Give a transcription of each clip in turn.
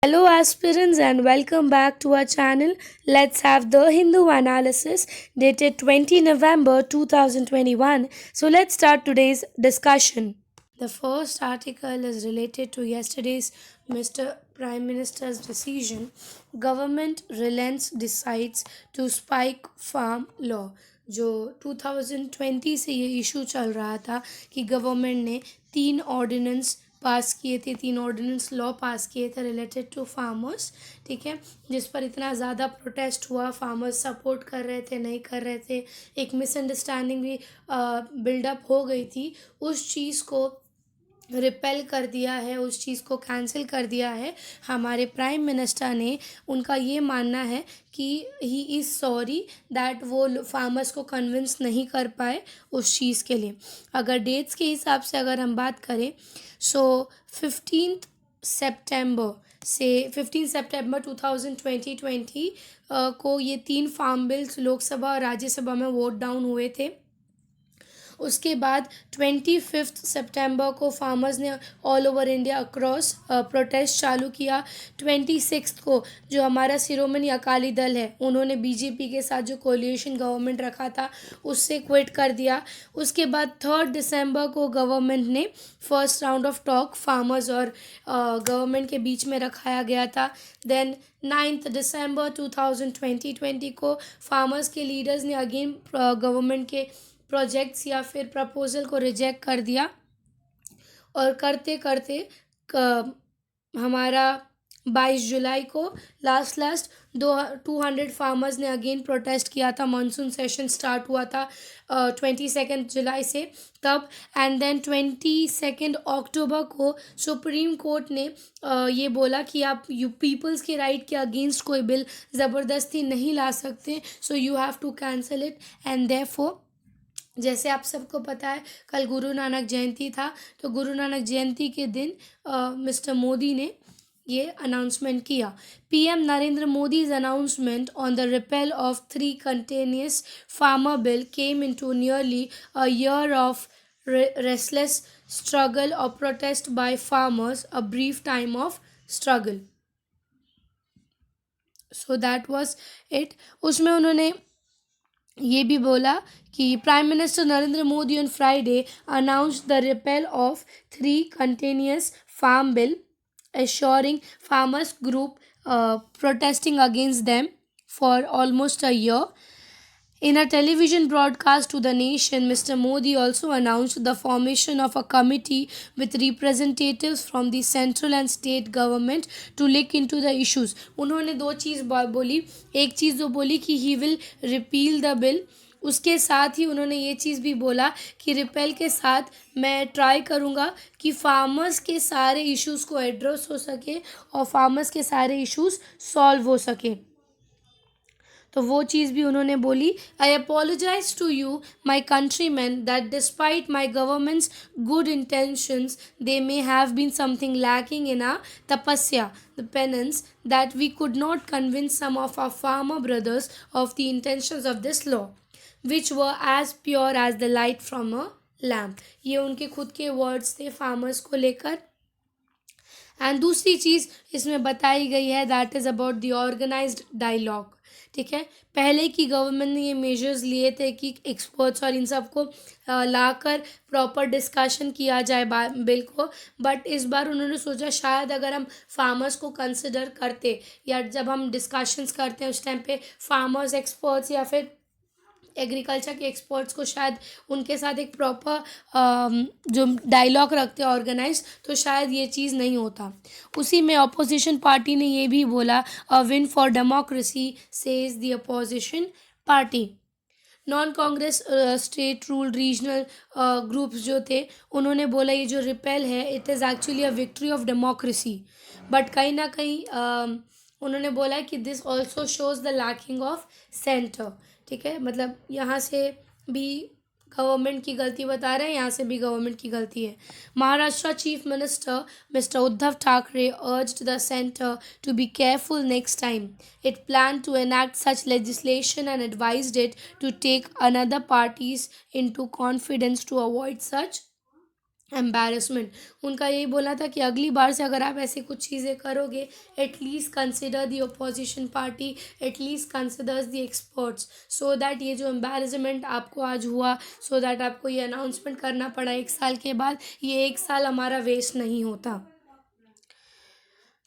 Hello, aspirants, and welcome back to our channel. Let's have the Hindu analysis dated 20 November 2021. So, let's start today's discussion. The first article is related to yesterday's Mr. Prime Minister's decision. Government relents decides to spike farm law. जो 2020 से ये issue चल रहा था कि government ने तीन ordinance law पास किए थे रिलेटेड टू फार्मर्स। ठीक है, जिस पर इतना ज़्यादा प्रोटेस्ट हुआ, फार्मर्स सपोर्ट कर रहे थे, नहीं कर रहे थे, एक मिसअंडरस्टैंडिंग भी बिल्डअप हो गई थी। उस चीज़ को रिपेल कर दिया है, उस चीज़ को कैंसिल कर दिया है हमारे प्राइम मिनिस्टर ने। उनका ये मानना है कि ही इज़ सॉरी दैट वो फार्मर्स को कन्विंस नहीं कर पाए उस चीज़ के लिए। अगर डेट्स के हिसाब से अगर हम बात करें, सो 15 सितंबर 2020 को ये तीन फार्म बिल्स लोकसभा और राज्यसभा में वोट डाउन हुए थे। उसके बाद 25 सितंबर को फार्मर्स ने all over India across protest चालू किया। 26 को जो हमारा शिरोमणि अकाली दल है, उन्होंने बीजेपी के साथ जो कोलिएशन गवर्नमेंट रखा था उससे क्विट कर दिया। उसके बाद 3 दिसंबर को गवर्नमेंट ने first round of talk farmers और गवर्नमेंट के बीच में रखाया गया था। देन 9 दिसंबर 2020 को फार्मर्स के लीडर्स ने अगेन गवर्नमेंट के प्रोजेक्ट्स या फिर प्रपोजल को रिजेक्ट कर दिया। और करते करते हमारा 22 जुलाई को लास्ट 200 फार्मर्स ने अगेन प्रोटेस्ट किया था। मानसून सेशन स्टार्ट हुआ था 22 जुलाई से तब। एंड देन 22 अक्टूबर को सुप्रीम कोर्ट ने ये बोला कि आप पीपल्स के राइट के अगेंस्ट कोई बिल ज़बरदस्ती नहीं ला सकते, so you have to cancel it. And therefore, जैसे आप सबको पता है, कल गुरु नानक जयंती था, तो गुरु नानक जयंती के दिन मिस्टर मोदी ने ये अनाउंसमेंट किया। PM Narendra Modi's announcement on the repeal of three continuous farmer bill came into nearly a year of restless struggle or protest by farmers, a brief time of struggle. So that was it. उसमें उन्होंने ये भी बोला कि prime minister Narendra Modi on Friday announced the repel of 3 continuous farm bill, assuring farmers group protesting against them for almost a year. In a television broadcast to the nation, Mr. Modi also announced the formation of a committee with representatives from the central and state government to look into the issues. उन्होंने दो चीज़ बोली। एक चीज़ जो बोली कि he will repeal the bill, उसके साथ ही उन्होंने ये चीज़ भी बोला कि रिपेल के साथ मैं ट्राई करूँगा कि फार्मर्स के सारे इश्यूज़ को एड्रेस हो सके और फार्मर्स के सारे इश्यूज़ सॉल्व हो सके। तो वो चीज़ भी उन्होंने बोली। I apologise to you my countryman that despite my government's good intentions there may have been something lacking in a tapasya the penance that we could not convince some of our farmer brothers of the intentions of this law which were as pure as the light from a lamp. ये उनके खुद के words थे farmers को लेकर। And दूसरी चीज़ इसमें बताई गई है that is about the organised dialogue. ठीक है, पहले की गवर्नमेंट ने ये मेजर्स लिए थे कि एक्सपर्ट्स और इन सबको लाकर प्रॉपर डिस्कशन किया जाए बिल को। बट इस बार उन्होंने सोचा शायद अगर हम फार्मर्स को कंसिडर करते या जब हम डिस्कशंस करते हैं उस टाइम पे फार्मर्स एक्सपर्ट्स या फिर एग्रीकल्चर के एक्सपर्ट्स को शायद उनके साथ एक प्रॉपर जो डायलॉग रखते हैं ऑर्गेनाइज, तो शायद ये चीज़ नहीं होता। उसी में अपोजिशन पार्टी ने ये भी बोला, a win for democracy says the opposition party. Non Congress state rule regional groups जो थे, उन्होंने बोला ये जो रिपेल है it is actually a victory of democracy. But कहीं ना कहीं उन्होंने बोला कि this also shows the lacking of centre. ठीक है, मतलब यहाँ से भी गवर्नमेंट की गलती बता रहे हैं, यहाँ से भी गवर्नमेंट की गलती है। Maharashtra chief minister mister Uddhav Thackeray urged the center to be careful next time it planned to enact such legislation and advised it to take another parties into confidence to avoid such embarrassment. उनका यही बोलना था कि अगली बार से अगर आप ऐसी कुछ चीज़ें करोगे, at least consider the opposition party, at least considers the experts, so that ये जो एम्बैरसमेंट आपको आज हुआ, सो दैट आपको ये अनाउंसमेंट करना पड़ा 1 साल के बाद, ये 1 साल हमारा वेस्ट नहीं होता।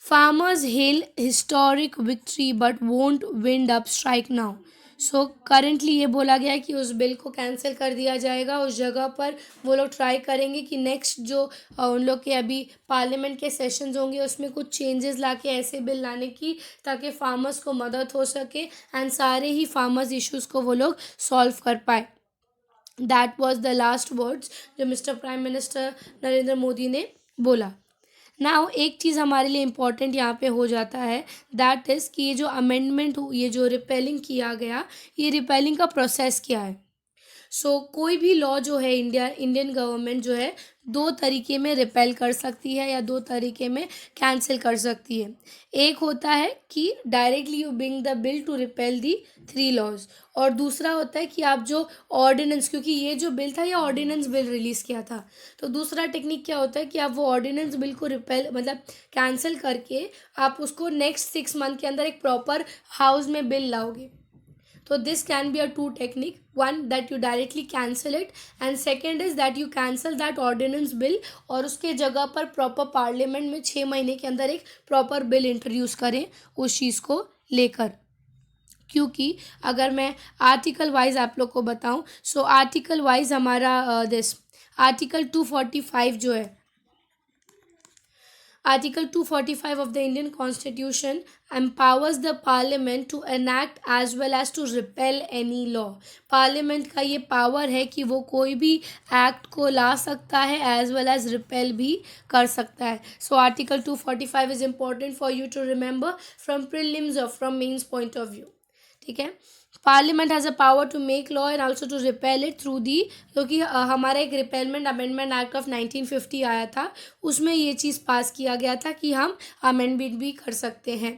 Farmers hail historic victory but won't wind up strike now. So currently ये बोला गया है कि उस बिल को कैंसिल कर दिया जाएगा। उस जगह पर वो लोग ट्राई करेंगे कि नेक्स्ट जो उन लोग के अभी पार्लियामेंट के सेशंस होंगे उसमें कुछ चेंजेस लाके ऐसे बिल लाने की ताकि फार्मर्स को मदद हो सके एंड सारे ही फार्मर्स इश्यूज़ को वो लोग सॉल्व कर पाए। That was the last words जो mister prime minister Narendra Modi ने बोला। नाउ एक चीज़ हमारे लिए इम्पॉर्टेंट यहाँ पे हो जाता है, दैट इज़ कि ये जो अमेंडमेंट ये जो रिपेलिंग किया गया, ये रिपेलिंग का प्रोसेस क्या है। कोई भी लॉ जो है इंडियन गवर्नमेंट जो है 2 तरीके में रिपेल कर सकती है या 2 तरीके में कैंसिल कर सकती है। एक होता है कि directly you bring the bill to repeal the 3 laws, और दूसरा होता है कि आप जो ऑर्डिनेंस, क्योंकि ये जो बिल था ये ऑर्डिनेंस बिल रिलीज़ किया था, तो दूसरा टेक्निक क्या होता है कि आप वो ऑर्डिनेंस बिल को रिपेल मतलब कैंसिल करके आप उसको नेक्स्ट 6 मंथ के अंदर एक प्रॉपर हाउस में बिल लाओगे। तो this can be a two technique, one that you directly cancel it and second is that you cancel that ordinance bill और उसके जगह पर प्रॉपर पार्लियामेंट में 6 महीने के अंदर एक प्रॉपर बिल इंट्रोड्यूस करें उस चीज़ को लेकर। क्योंकि अगर मैं आर्टिकल वाइज आप लोग को बताऊं, आर्टिकल वाइज हमारा दिस आर्टिकल 245 जो है, Article 245 of the Indian Constitution empowers the Parliament to enact as well as to repeal any law. Parliament का ये पावर है कि वो कोई भी एक्ट को ला सकता है एज वेल एज रिपेल भी कर सकता है। Article 245 is important for you to remember from prelims or from mains point of view. ठीक है। Parliament has a power to make law and also to repeal it through the, क्योंकि हमारा एक रिपेलमेंट amendment act of 1950 आया था, उसमें ये चीज़ पास किया गया था कि हम अमेंडमेंट भी कर सकते हैं।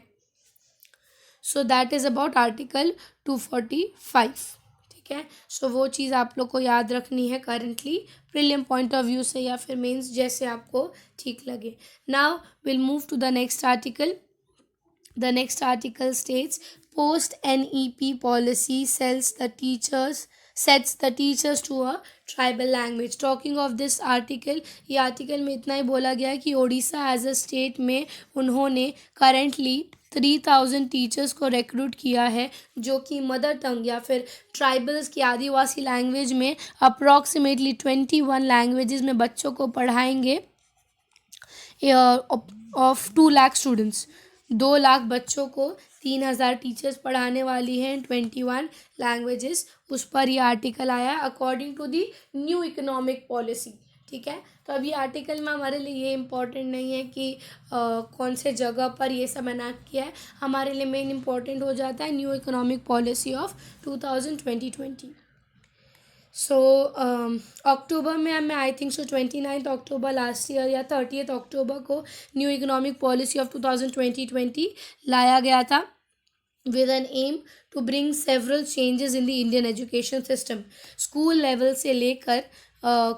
That is about article 245। ठीक है। वो चीज़ आप लोग को याद रखनी है currently prelim point of view से या फिर मेंस, जैसे आपको ठीक लगे। Now will move to the next article. The next article states post NEP policy sets the teachers to a tribal language. Talking of this article, ये article में इतना ही बोला गया है कि ओडिशा एज अ स्टेट में उन्होंने करेंटली 3000 टीचर्स को रिक्रूट किया है जो कि मदर टंग या फिर ट्राइबल्स की आदिवासी लैंग्वेज में अप्रॉक्सीमेटली 21 लैंग्वेजेस में बच्चों को पढ़ाएंगे ऑफ 2 लाख स्टूडेंट्स। 2 लाख बच्चों को 3000 टीचर्स पढ़ाने वाली हैं 21 लैंग्वेजेस। उस पर ये आर्टिकल आया according to the new economic policy. ठीक है। तो अब ये आर्टिकल में हमारे लिए ये इम्पोर्टेंट नहीं है कि कौन से जगह पर ये सब एनाक्ट किया है, हमारे लिए मेन इम्पोर्टेंट हो जाता है न्यू इकोनॉमिक पॉलिसी ऑफ 2020। अक्टूबर में मैं I think 29 October last year या 30 अक्टूबर को न्यू इकोनॉमिक पॉलिसी ऑफ 2020 लाया गया था with an aim to bring several changes in the Indian education system. School level से लेकर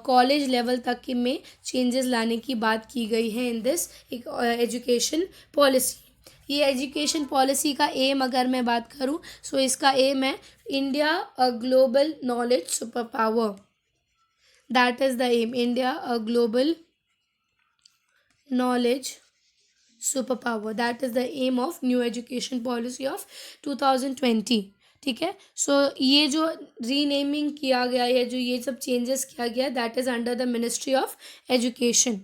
कॉलेज लेवल तक के में चेंजेस लाने की बात की गई है इन दिस एजुकेशन पॉलिसी। ये एजुकेशन पॉलिसी का एम अगर मैं बात करूं, इसका एम है India a global knowledge super power. That is the aim, India a global knowledge super power. That is the aim of new education policy of 2020। ठीक है। ये जो रीनेमिंग किया गया है, जो ये सब चेंजेस किया गया, that is under the ministry of education.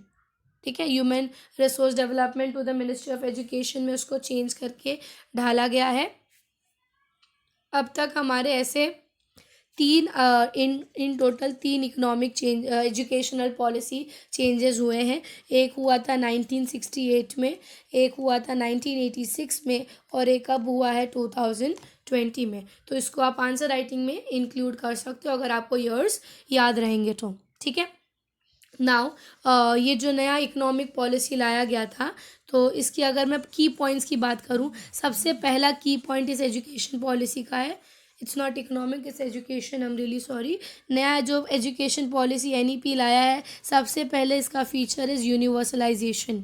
ठीक है। Human resource development to the ministry of education में उसको चेंज करके ढाला गया है। अब तक हमारे ऐसे in total 3 economic change educational policy changes हुए हैं। एक हुआ था 1968 में, एक हुआ था 1986 में और एक अब हुआ है 2020 में। तो इसको आप आंसर राइटिंग में इंक्लूड कर सकते हो अगर आपको ईयर्स याद रहेंगे तो। ठीक है। नाउ ये जो नया इकोनॉमिक पॉलिसी लाया गया था, तो इसकी अगर मैं की पॉइंट्स की बात करूं, सबसे पहला की पॉइंट इस एजुकेशन पॉलिसी का है it's not economic, it's education, I am really sorry. नया जो एजुकेशन पॉलिसी NEP लाया है, सबसे पहले इसका फीचर इज़ यूनिवर्सलाइजेशन।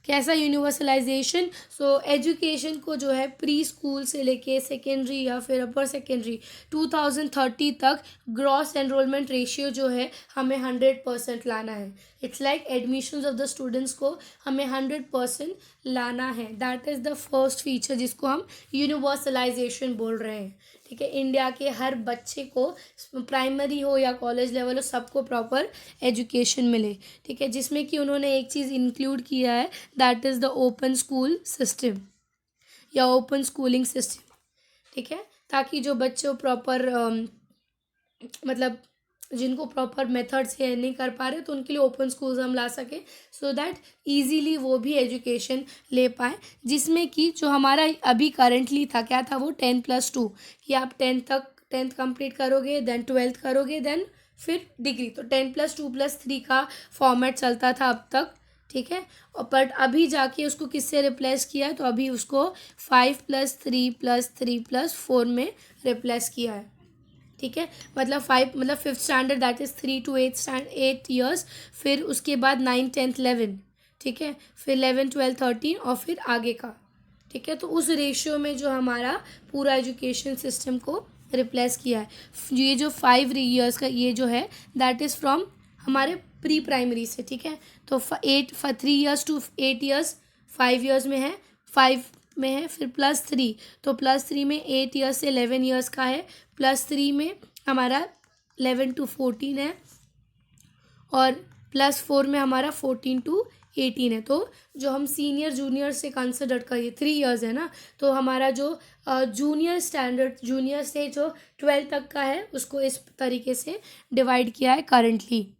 कैसा यूनिवर्सलाइजेशन? सो एजुकेशन को जो है प्री स्कूल से लेके सेकेंडरी या फिर अपर सेकेंडरी 2030 तक ग्रॉस एनरोलमेंट रेशियो जो है हमें 100% लाना है। It's like admissions of the students को हमें 100% लाना है। That is the first feature जिसको हम यूनिवर्सलाइजेशन बोल रहे हैं। ठीक है, इंडिया के हर बच्चे को प्राइमरी हो या कॉलेज लेवल हो, सबको प्रॉपर एजुकेशन मिले। ठीक है, जिसमें कि उन्होंने एक चीज़ इंक्लूड किया है, that is the open school system या ओपन स्कूलिंग सिस्टम। ठीक है, ताकि जो बच्चे प्रॉपर मतलब जिनको प्रॉपर मेथड से नहीं कर पा रहे तो उनके लिए ओपन स्कूल्स हम ला सकें, सो दैट इजीली वो भी एजुकेशन ले पाए। जिसमें कि जो हमारा अभी करंटली था, क्या था वो 10+2, कि आप 10th कंप्लीट करोगे, देन 12th करोगे, देन फिर डिग्री। तो 10+2+3 का फॉर्मेट चलता था अब तक। ठीक है, और बट अभी जाके उसको किससे रिप्लेस किया है? तो अभी उसको 5+3+3+4 में रिप्लेस किया है। ठीक है, मतलब 5th standard, that is 3 to 8 years, फिर उसके बाद 9th 10th 11, ठीक है, फिर 11 12 13 और फिर आगे का। ठीक है, तो उस रेशियो में जो हमारा पूरा एजुकेशन सिस्टम को रिप्लेस किया है। ये जो 5 ईयर्स का ये जो है, दैट इज़ फ्रॉम हमारे प्री प्राइमरी से। ठीक है, तो 3 years to 8 years 5 years में है, 5 में है, फिर +3, तो +3 में 8 years से 11 years का है, +3 में हमारा 11 to 14 है, और +4 में हमारा 14 to 18 है। तो जो हम सीनियर जूनियर से कंसिडर करिए 3 years है ना, तो हमारा जो जूनियर से जो 12 तक का है उसको इस तरीके से डिवाइड किया है करंटली।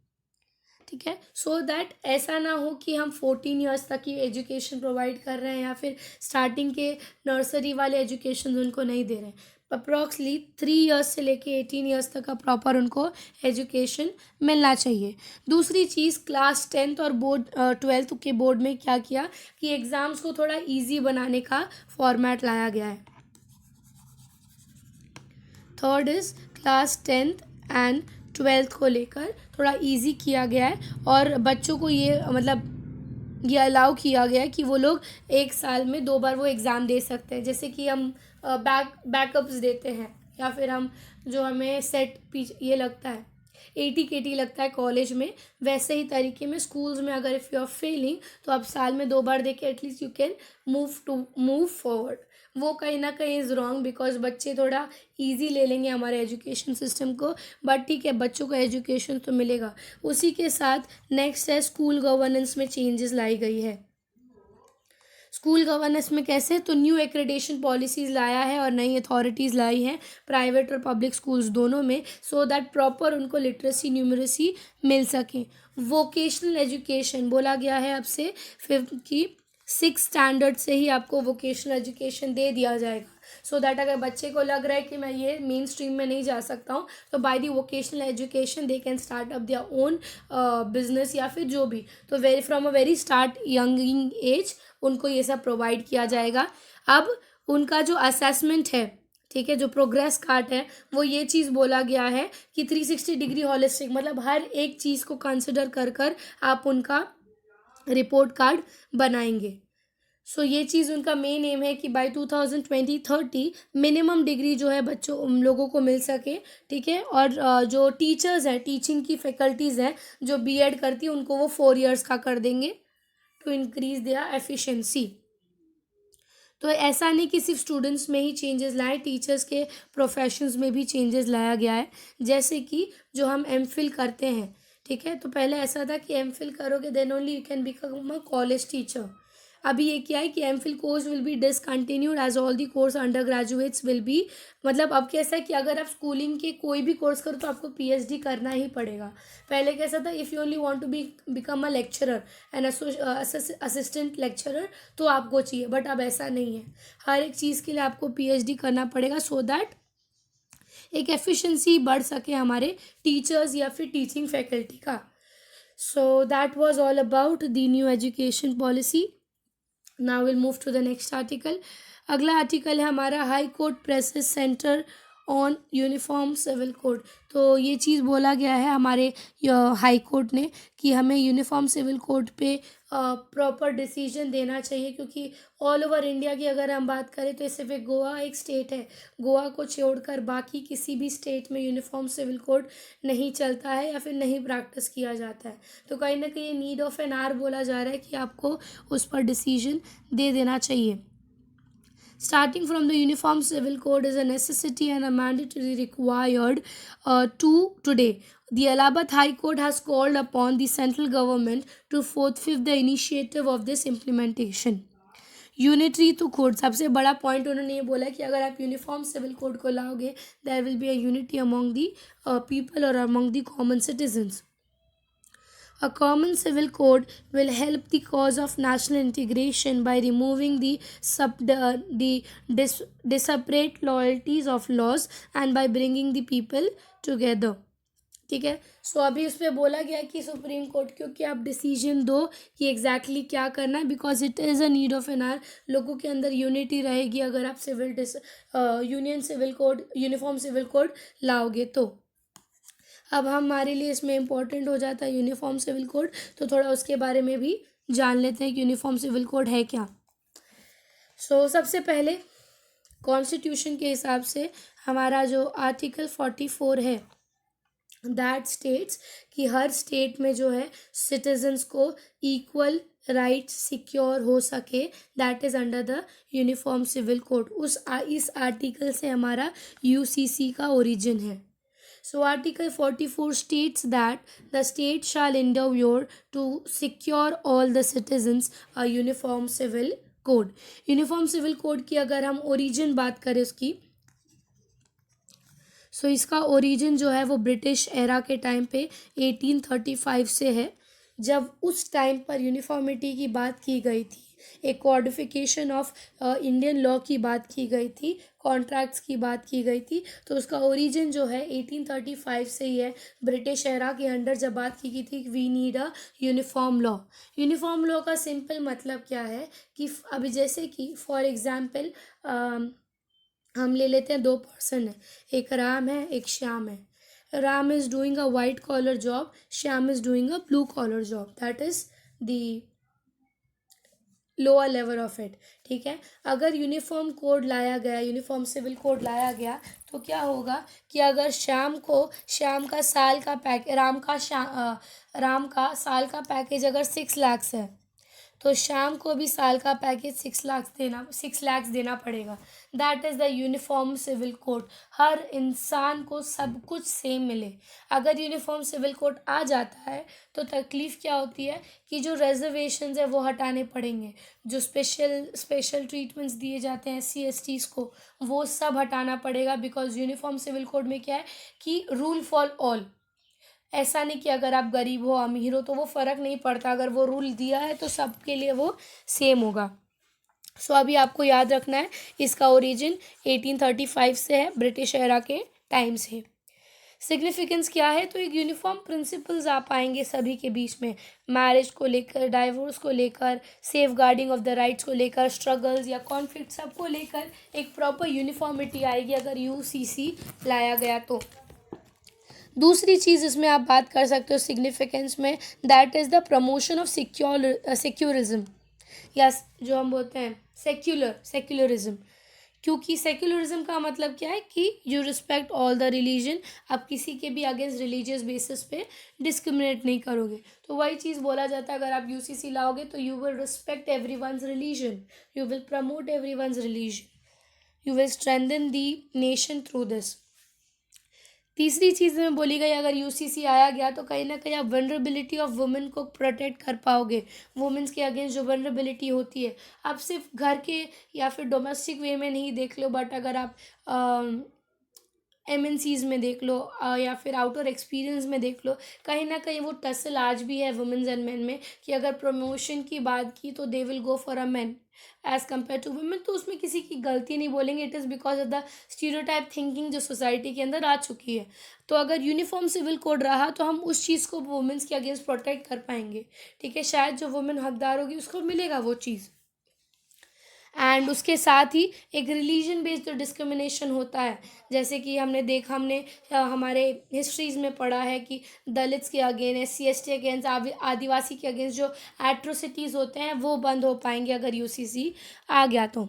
ठीक है, सो दैट ऐसा ना हो कि हम 14 years तक की एजुकेशन प्रोवाइड कर रहे हैं या फिर स्टार्टिंग के नर्सरी वाले एजुकेशन उनको नहीं दे रहे हैं। अप्रॉक्सली 3 years से लेके 18 years तक का प्रॉपर उनको एजुकेशन मिलना चाहिए। दूसरी चीज़, क्लास 10th और बोर्ड 12th के बोर्ड में क्या किया कि एग्ज़ाम्स को थोड़ा ईजी बनाने का फॉर्मेट लाया गया है। Third is class 10th and 12th को लेकर थोड़ा इजी किया गया है, और बच्चों को ये ये अलाउ किया गया है कि वो लोग एक साल में 2 बार वो एग्ज़ाम दे सकते हैं। जैसे कि हम बैकअप्स देते हैं, या फिर हम जो हमें सेट ये लगता है AT-KT लगता है कॉलेज में, वैसे ही तरीके में स्कूल्स में अगर इफ़ यू आर फेलिंग तो आप साल में 2 बार दे के at least you can move forward. वो कहीं ना कहीं इज़ रॉन्ग, बिकॉज बच्चे थोड़ा इजी ले लेंगे हमारे एजुकेशन सिस्टम को, बट ठीक है, बच्चों को एजुकेशन तो मिलेगा। उसी के साथ नेक्स्ट है स्कूल गवर्नेंस में चेंजेस लाई गई है। स्कूल गवर्नेंस में कैसे? तो न्यू एक्रेडिटेशन पॉलिसीज़ लाया है और नई अथॉरिटीज़ लाई हैं प्राइवेट और पब्लिक स्कूल्स दोनों में, सो दैट प्रॉपर उनको लिटरेसी न्यूमरेसी मिल सके। वोकेशनल एजुकेशन बोला गया है अब से 6th स्टैंडर्ड से ही आपको वोकेशनल एजुकेशन दे दिया जाएगा, सो दैट अगर बच्चे को लग रहा है कि मैं ये मेन स्ट्रीम में नहीं जा सकता हूँ, तो by the vocational education they can start up their own business या फिर जो भी। तो from a very start young age उनको ये सब प्रोवाइड किया जाएगा। अब उनका जो असेसमेंट है, ठीक है, जो प्रोग्रेस कार्ड है, वो ये चीज़ बोला गया है कि 360 डिग्री हॉलिस्टिक, मतलब हर एक चीज़ को कंसिडर कर आप उनका रिपोर्ट कार्ड बनाएंगे। सो ये चीज़ उनका मेन एम है कि बाय 2020-30 मिनिमम डिग्री जो है बच्चों उन लोगों को मिल सके। ठीक है, और जो टीचर्स हैं, टीचिंग की फैकल्टीज़ हैं जो B.Ed करती है, उनको वो 4 years का कर देंगे टू इंक्रीज देयर एफिशिएंसी। तो ऐसा नहीं कि सिर्फ स्टूडेंट्स में ही चेंजेस लाए, टीचर्स के प्रोफेशंस में भी चेंजेस लाया गया है। जैसे कि जो हम MPhil करते हैं, ठीक है, तो पहले ऐसा था कि MPhil करोगे then only you can become a college teacher. अभी ये क्या है कि MPhil course will be discontinued as all the course undergraduates will be, मतलब अब कैसा है कि अगर आप स्कूलिंग के कोई भी कोर्स करो तो आपको PhD करना ही पड़ेगा। पहले कैसा था, if you only want to become a lecturer and assistant lecturer तो आपको चाहिए, बट अब ऐसा नहीं है। हर एक चीज़ के लिए आपको PhD करना पड़ेगा, सो दैट एक एफिशिएंसी बढ़ सके हमारे टीचर्स या फिर टीचिंग फैकल्टी का। So that was all about the new education policy. Now we'll move to the next article. अगला आर्टिकल है हमारा high court presses centre on uniform civil code. तो ये चीज़ बोला गया है हमारे हाई कोर्ट ने कि हमें यूनिफॉर्म सिविल कोड पे प्रॉपर डिसीजन देना चाहिए, क्योंकि ऑल ओवर इंडिया की अगर हम बात करें तो सिर्फ एक गोवा एक स्टेट है, गोवा को छोड़कर बाकी किसी भी स्टेट में यूनिफॉर्म सिविल कोड नहीं चलता है या फिर नहीं प्रैक्टिस किया जाता है। तो कहीं ना कहीं नीड ऑफ एन आवर बोला जा रहा है कि आपको उस पर डिसीजन दे देना चाहिए। Starting from the Uniform Civil Code is a necessity and a mandatory required to today. The Allahabad High Court has called upon the central government to forthwith the initiative of this implementation. Unitary to code, सबसे बड़ा point उन्होंने ये बोला कि अगर आप uniform civil code को लाओगे there will be a unity among the people और among the common citizens. A common civil code will help the cause of national integration by removing the disparate loyalties of laws and by bringing the people together. ठीक है. सो अभी उस पर बोला गया कि supreme court क्योंकि आप डिसीजन दो कि एग्जैक्टली क्या करना है, because it is a need of an hour. लोगों के अंदर यूनिटी रहेगी अगर आप union civil code uniform civil code लाओगे तो. अब हमारे लिए इसमें इम्पोर्टेंट हो जाता है यूनिफॉर्म सिविल कोड, तो थोड़ा उसके बारे में भी जान लेते हैं कि यूनिफॉर्म सिविल कोड है क्या. सबसे पहले कॉन्स्टिट्यूशन के हिसाब से हमारा जो आर्टिकल 44 है दैट स्टेट्स कि हर स्टेट में जो है सिटीजन्स को इक्वल राइट सिक्योर हो सके, that is under the uniform civil code. इस आर्टिकल से हमारा यूसीसी का ओरिजिन है. So Article 44 states that the state shall endeavour to secure all the citizens a uniform civil code. Uniform civil code की अगर हम ओरिजिन बात करें उसकी, इसका ओरिजिन जो है वो ब्रिटिश एरा के टाइम पे 1835 से है, जब उस टाइम पर यूनिफॉर्मिटी की बात की गई थी, एक कॉडिफिकेशन ऑफ इंडियन लॉ की बात की गई थी, कॉन्ट्रैक्ट्स की बात की गई थी. तो उसका ओरिजिन जो है 1835 से ही है. ब्रिटिश एरा के अंडर जब बात की गई थी we need a uniform law. Uniform law का सिंपल मतलब क्या है कि अभी जैसे कि फॉर एग्जांपल हम ले लेते हैं दो पर्सन है, एक राम है एक श्याम है. Ram is doing a white collar job, Shyam is doing a blue collar job, that is the lower level of it. ठीक है. अगर यूनिफॉर्म कोड लाया गया, यूनिफॉर्म सिविल कोड लाया गया, तो क्या होगा कि अगर श्याम का साल का राम का साल का पैकेज अगर 6 लाख है, तो शाम को भी साल का पैकेज 6 लाख देना पड़ेगा. That is the uniform civil code. हर इंसान को सब कुछ सेम मिले. अगर यूनिफॉर्म सिविल कोड आ जाता है तो तकलीफ़ क्या होती है कि जो रिजर्वेशंस है वो हटाने पड़ेंगे, जो स्पेशल ट्रीटमेंट्स दिए जाते हैं SC STs को, वो सब हटाना पड़ेगा. बिकॉज यूनिफॉर्म सिविल कोड में क्या है कि रूल फॉर ऑल. ऐसा नहीं कि अगर आप गरीब हो अमीर हो तो वो फ़र्क नहीं पड़ता, अगर वो रूल दिया है तो सबके लिए वो सेम होगा. अभी आपको याद रखना है इसका ओरिजिन 1835 से है, ब्रिटिश एरा के टाइम से. सिग्निफिकेंस क्या है, तो एक यूनिफॉर्म प्रिंसिपल्स आ पाएंगे सभी के बीच में, मैरिज को लेकर, डाइवोर्स को लेकर, safeguarding of the rights को लेकर, स्ट्रगल्स या कॉन्फ्लिक्ट सबको लेकर एक प्रॉपर यूनिफॉर्मिटी आएगी अगर यूसीसी लाया गया तो. दूसरी चीज़ इसमें आप बात कर सकते हो सिग्निफिकेंस में, that is the promotion of secularism, या जो हम बोलते हैं सेक्युलरिज्म. क्योंकि सेक्युलरिज्म का मतलब क्या है कि you respect all the religion, आप किसी के भी अगेंस्ट रिलीजियस बेसिस पे डिस्क्रिमिनेट नहीं करोगे. तो वही चीज़ बोला जाता है अगर आप यूसीसी लाओगे तो you will respect everyone's religion, you will promote everyone's religion, you will strengthen the nation through this. तीसरी चीज़ में बोली गई अगर यूसीसी आया गया तो कहीं ना कहीं आप वनरेबिलिटी ऑफ वुमेन को प्रोटेक्ट कर पाओगे. वुमेन्स के अगेंस्ट जो वनरेबिलिटी होती है, आप सिर्फ घर के या फिर डोमेस्टिक वे में नहीं देख लो, बट अगर आप MNCs में देख लो या फिर आउटर एक्सपीरियंस में देख लो, कहीं ना कहीं वो टसल आज भी है वुमेन्स एंड मेन में कि अगर प्रमोशन की बात की तो they will go for a man as compare to women. तो उसमें किसी की गलती नहीं बोलेंगे, it is because of the stereotype thinking जो सोसाइटी के अंदर आ चुकी है. तो अगर यूनिफॉर्म सिविल कोड रहा तो हम उस चीज़ को वुमेन्स के अगेंस्ट प्रोटेक्ट कर पाएंगे. ठीक है. शायद जो वुमेन हकदार होगी उसको मिलेगा वो चीज़. एंड उसके साथ ही एक रिलीजन बेस्ड जो डिस्क्रिमिनेशन होता है, जैसे कि हमने हमारे हिस्ट्रीज में पढ़ा है कि दलित्स के अगेंस्ट, SC ST अगेंस्ट, आदिवासी के अगेंस्ट जो एट्रोसिटीज़ होते हैं वो बंद हो पाएंगे अगर UCC आ गया तो।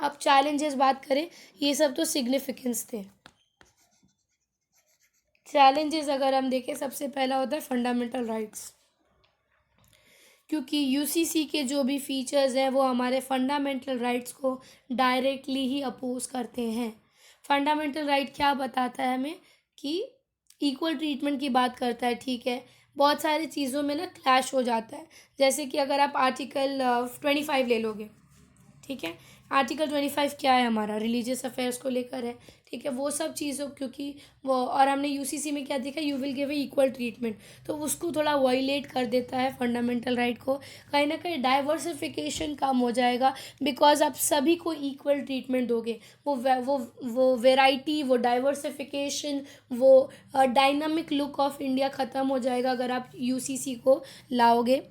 अब चैलेंजेस बात करें, ये सब तो सिग्निफिकेंस थे। चैलेंजेस अगर हम देखें, सबसे पहला होता है फंडामेंटल राइट्स, क्योंकि UCC के जो भी फीचर्स हैं वो हमारे फंडामेंटल राइट्स को डायरेक्टली ही अपोज करते हैं। फंडामेंटल राइट क्या बताता है हमें कि इक्वल ट्रीटमेंट की बात करता है, ठीक है। बहुत सारी चीज़ों में ना क्लैश हो जाता है, जैसे कि अगर आप आर्टिकल 25 ले लोगे, ठीक है। आर्टिकल 25 क्या है, हमारा रिलीजियस अफेयर्स को लेकर है, ठीक है। वो सब चीज़ों, क्योंकि वो, और हमने UCC में क्या देखा, you will give a equal treatment, तो उसको थोड़ा वायलेट कर देता है फंडामेंटल राइट को। कहीं ना कहीं डाइवर्सिफिकेशन कम हो जाएगा, बिकॉज आप सभी को इक्वल ट्रीटमेंट दोगे। वो वेराइटी, वो डाइवर्सिफिकेशन, वो डायनामिक लुक ऑफ इंडिया ख़त्म हो जाएगा अगर आप UCC को लाओगे।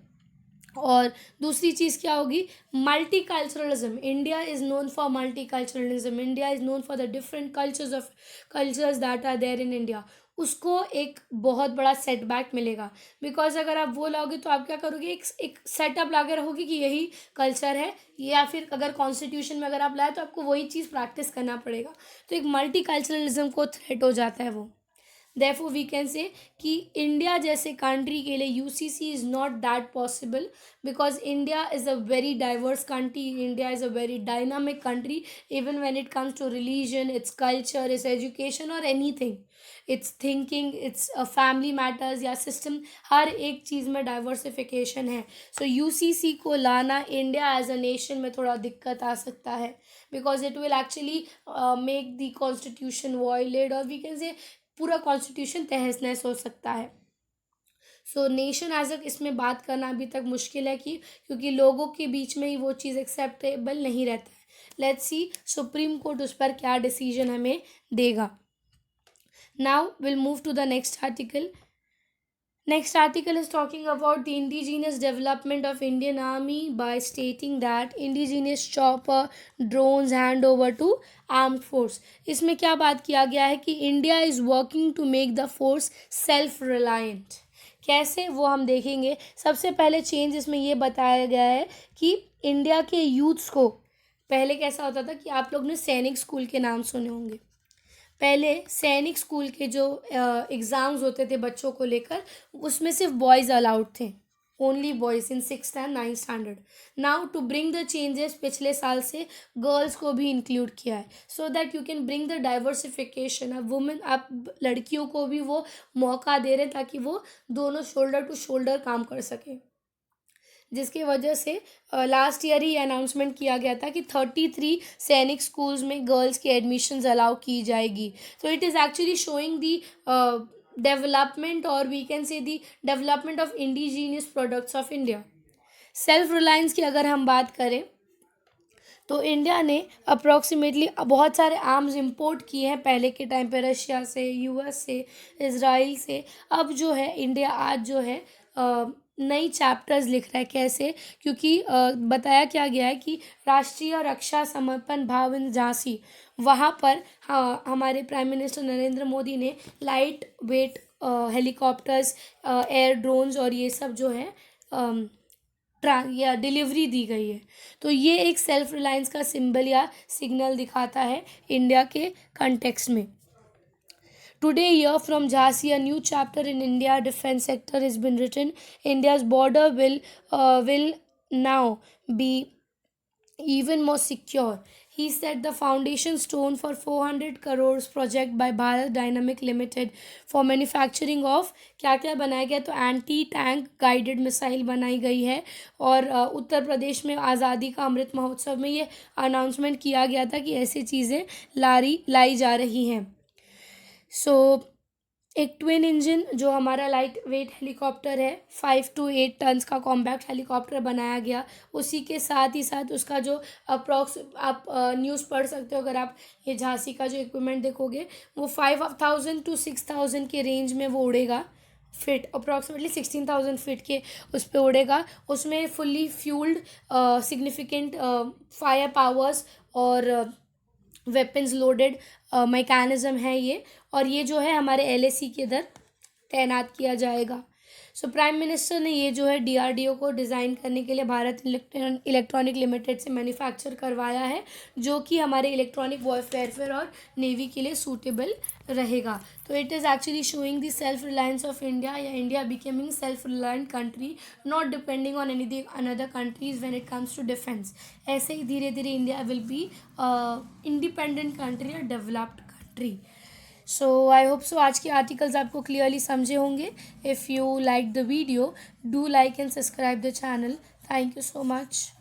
और दूसरी चीज़ क्या होगी, multiculturalism. India is known for multiculturalism, India is known for the different cultures that are there in India. उसको एक बहुत बड़ा सेटबैक मिलेगा, बिकॉज अगर आप वो लाओगे तो आप क्या करोगे, एक सेटअप ला के रखोगे कि यही कल्चर है, या फिर अगर कॉन्स्टिट्यूशन में अगर आप लाए तो आपको वही चीज़ प्रैक्टिस करना पड़ेगा। तो एक मल्टी कल्चरलिज्म को थ्रेट हो जाता है वो। देयरफॉर वी कैन से कि इंडिया जैसे कंट्री के लिए UCC is not that possible, because India is a very diverse country, India is a very dynamic country, even when it comes to religion, its culture, its education और anything, its thinking, its family matters या system, हर एक चीज़ में diversification है। सो UCC को लाना India as a nation में थोड़ा दिक्कत आ सकता है, because it will actually make the constitution violate, और वी कैन से पूरा कॉन्स्टिट्यूशन तहस नहस हो सकता है। सो नेशन एज अ इसमें बात करना अभी तक मुश्किल है, क्योंकि लोगों के बीच में ही वो चीज़ एक्सेप्टेबल नहीं रहता है। लेट्स सी सुप्रीम कोर्ट उस पर क्या डिसीजन हमें देगा। Now will move to the next article. Next article is talking about the indigenous development of Indian Army by stating that indigenous chopper drones hand over to armed force. इसमें क्या बात किया गया है कि India is working to make the force self-reliant. कैसे, वो हम देखेंगे। सबसे पहले चेंज इसमें ये बताया गया है कि इंडिया के यूथ्स को, पहले कैसा होता था कि आप लोग ने सैनिक स्कूल के नाम सुने होंगे। पहले सैनिक स्कूल के जो एग्ज़ाम्स होते थे बच्चों को लेकर, उसमें सिर्फ बॉयज़ अलाउड थे, only boys in 6th and 9th standard. Now to bring the changes, पिछले साल से गर्ल्स को भी इंक्लूड किया है, so that you can bring the diversification. अब वुमेन, आप लड़कियों को भी वो मौका दे रहे हैं ताकि वो दोनों शोल्डर टू शोल्डर काम कर सकें, जिसकी वजह से लास्ट ईयर ही अनाउंसमेंट किया गया था कि 33 सैनिक स्कूल्स में गर्ल्स की एडमिशन्स अलाउ की जाएगी। तो it is actually showing the development, और we can say the development of indigenous products of India. Self reliance की अगर हम बात करें तो इंडिया ने अप्रॉक्सीमेटली बहुत सारे आर्म्स इंपोर्ट किए हैं पहले के टाइम पे, रशिया से, US से, इसराइल से। अब जो है इंडिया आज जो है नई चैप्टर्स लिख रहा है। कैसे, क्योंकि बताया क्या गया है कि राष्ट्रीय रक्षा समर्पण भाव इन झांसी, वहाँ पर हाँ हमारे प्राइम मिनिस्टर नरेंद्र मोदी ने light weight helicopters, air drones और ये सब जो है या डिलीवरी दी गई है। तो ये एक सेल्फ रिलायंस का सिंबल या सिग्नल दिखाता है इंडिया के कंटेक्स्ट में। Today, year from Jhansi, a new chapter in India defense sector has been written. India's border will now be even more secure. He set the foundation stone for 400 crores project by Bharat Dynamic Limited for manufacturing of, क्या क्या बनाया गया, तो anti tank guided missile बनाई गई है। और उत्तर प्रदेश में आज़ादी का अमृत महोत्सव में ये अनाउंसमेंट किया गया था कि ऐसी चीज़ें लाई जा रही हैं। सो एक ट्विन इंजन जो हमारा लाइट वेट हेलीकॉप्टर है, 5 to 8 टन्स का कॉम्पैक्ट हेलीकॉप्टर बनाया गया। उसी के साथ ही साथ उसका जो अप्रॉक्स आप न्यूज़ पढ़ सकते हो, अगर आप ये झांसी का जो इक्विपमेंट देखोगे, वो 5,000 to 6,000 के रेंज में वो उड़ेगा। फीट, अप्रॉक्सीमेटली 16,000 फीट के उस पर उड़ेगा। उसमें fully fuelled significant fire powers और वेपन्स लोडेड मैकेनिज्म है ये, और ये जो है हमारे एलएसी के इधर तैनात किया जाएगा। सो प्राइम मिनिस्टर ने ये जो है डीआरडीओ को डिज़ाइन करने के लिए भारत इलेक्ट्रॉनिक लिमिटेड से मैन्युफैक्चर करवाया है, जो कि हमारे इलेक्ट्रॉनिक वॉरफेयर और नेवी के लिए सूटेबल रहेगा। तो it is actually showing the self reliance of India, या India becoming self reliant country, not depending on any another countries when it comes to defence. ऐसे ही धीरे धीरे India will be independent country, और developed country. So I hope so आज के articles आपको clearly समझे होंगे। If you like the video, do like and subscribe the channel. Thank you so much.